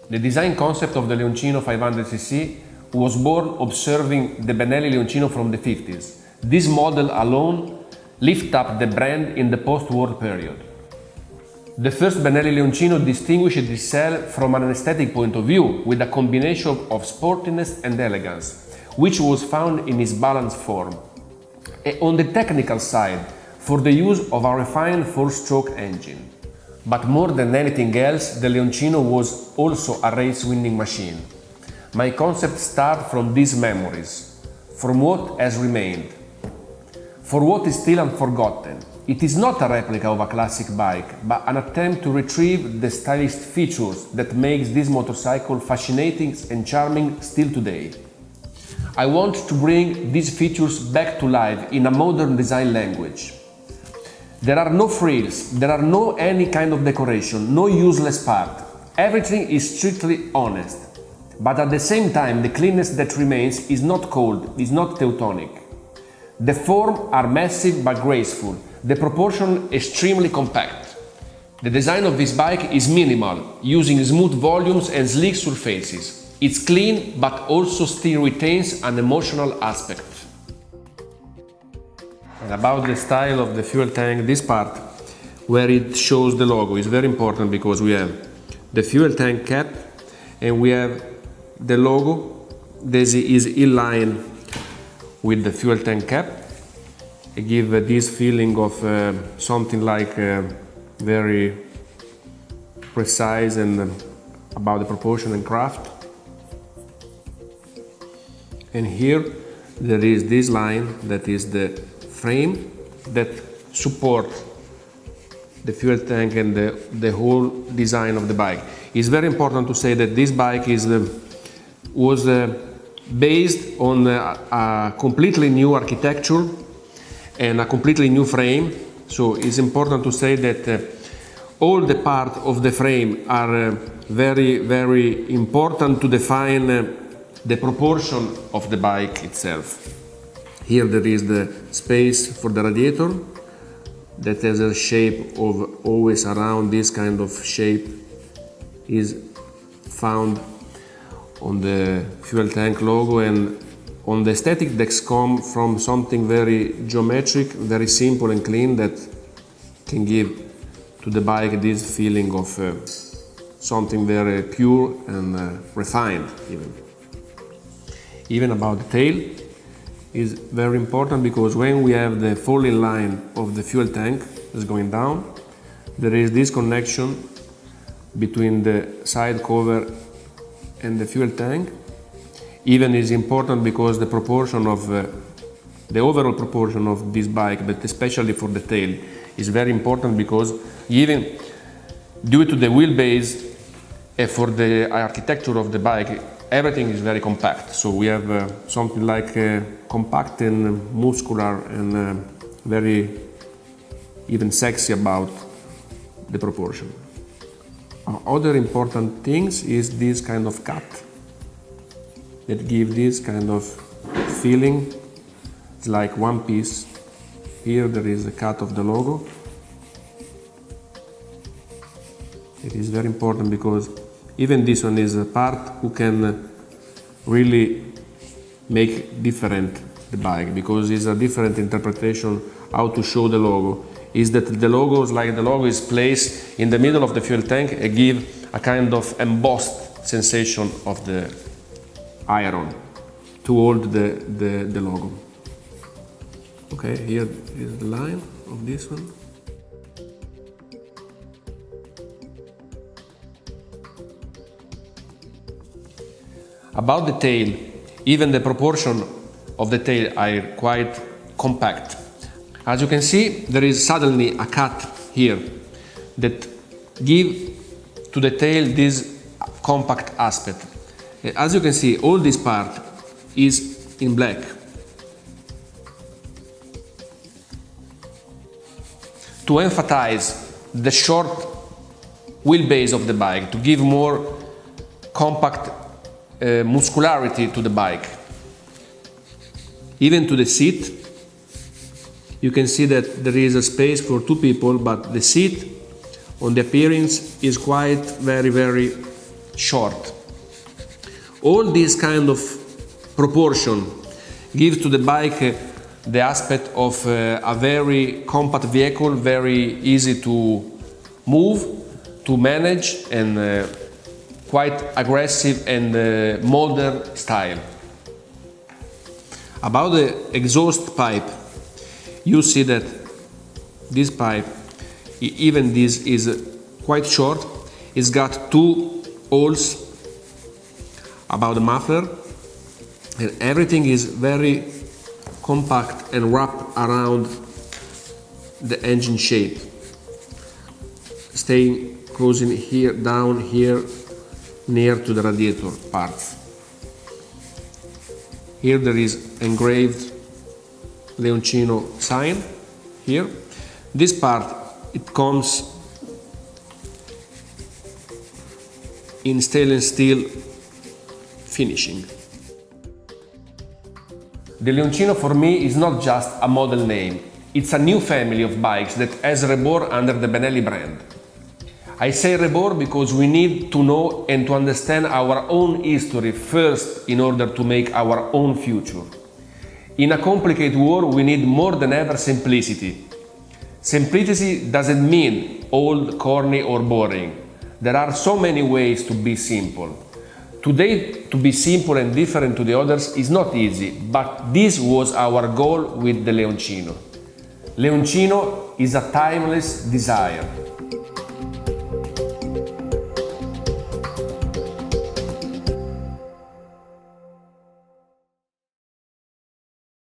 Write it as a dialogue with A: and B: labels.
A: The design concept of the Leoncino 500cc was born observing the Benelli Leoncino from the 50s. This model alone lifted up the brand in the post-war period. The first Benelli Leoncino distinguished itself from an aesthetic point of view with a combination of sportiness and elegance, which was found in its balanced form. And on the technical side, for the use of a refined four-stroke engine. But more than anything else, the Leoncino was also a race-winning machine. My concept starts from these memories, from what has remained, for what is still unforgotten. It is not a replica of a classic bike, but an attempt to retrieve the stylish features that makes this motorcycle fascinating and charming still today. I want to bring these features back to life in a modern design language. There are no frills, there are no any kind of decoration, no useless part. Everything is strictly honest. But at the same time, the cleanness that remains is not cold, is not Teutonic. The forms are massive but graceful, the proportion extremely compact. The design of this bike is minimal, using smooth volumes and sleek surfaces. It's clean but also still retains an emotional aspect. And about the style of the fuel tank, this part where it shows the logo is very important because we have the fuel tank cap and we have the logo. This is in line with the fuel tank cap. It gives this feeling of something like very precise and about the proportion and craft. And here there is this line that is the frame that support the fuel tank and the whole design of the bike. It's very important to say that this bike was based on a completely new architecture and a completely new frame. So it's important to say that all the parts of the frame are very, very important to define the proportion of the bike itself. Here there is the space for the radiator that has a shape of always around this kind of shape is found on the fuel tank logo, and on the aesthetic that come from something very geometric, very simple and clean that can give to the bike this feeling of something very pure and refined even. Even about the tail is very important because when we have the falling line of the fuel tank is going down, there is this connection between the side cover and the fuel tank. Even is important because the proportion of the overall proportion of this bike, but especially for the tail, is very important because even due to the wheelbase and for the architecture of the bike, everything is very compact. So we have something like compact and muscular and very even sexy about the proportion. Other important things is this kind of cut that give this kind of feeling. It's like one piece. Here there is a cut of the logo. It is very important because even this one is a part who can really make different the bike, because it's a different interpretation how to show the logo. Is that the logo is placed in the middle of the fuel tank and give a kind of embossed sensation of the iron to hold the logo. Okay, here is the line of this one. About the tail, even the proportion of the tail are quite compact. As you can see, there is suddenly a cut here that give to the tail this compact aspect. As you can see, all this part is in black. To emphasize the short wheelbase of the bike, to give more compact muscularity to the bike. Even to the seat, you can see that there is a space for two people, but the seat on the appearance is quite very short. All this kind of proportion gives to the bike the aspect of a very compact vehicle, very easy to move, to manage, and quite aggressive and modern style. About the exhaust pipe, you see that this pipe, even this is quite short. It's got two holes about the muffler, and everything is very compact and wrapped around the engine shape, staying closing here, down here, near to the radiator parts. Here there is engraved Leoncino sign here. This part, it comes in stainless steel finishing. The Leoncino for me is not just a model name, it's a new family of bikes that has reborn under the Benelli brand. I say reborn because we need to know and to understand our own history first in order to make our own future. In a complicated world, we need more than ever simplicity. Simplicity doesn't mean old, corny or boring. There are so many ways to be simple. Today, to be simple and different to the others is not easy, but this was our goal with the Leoncino. Leoncino is a timeless desire.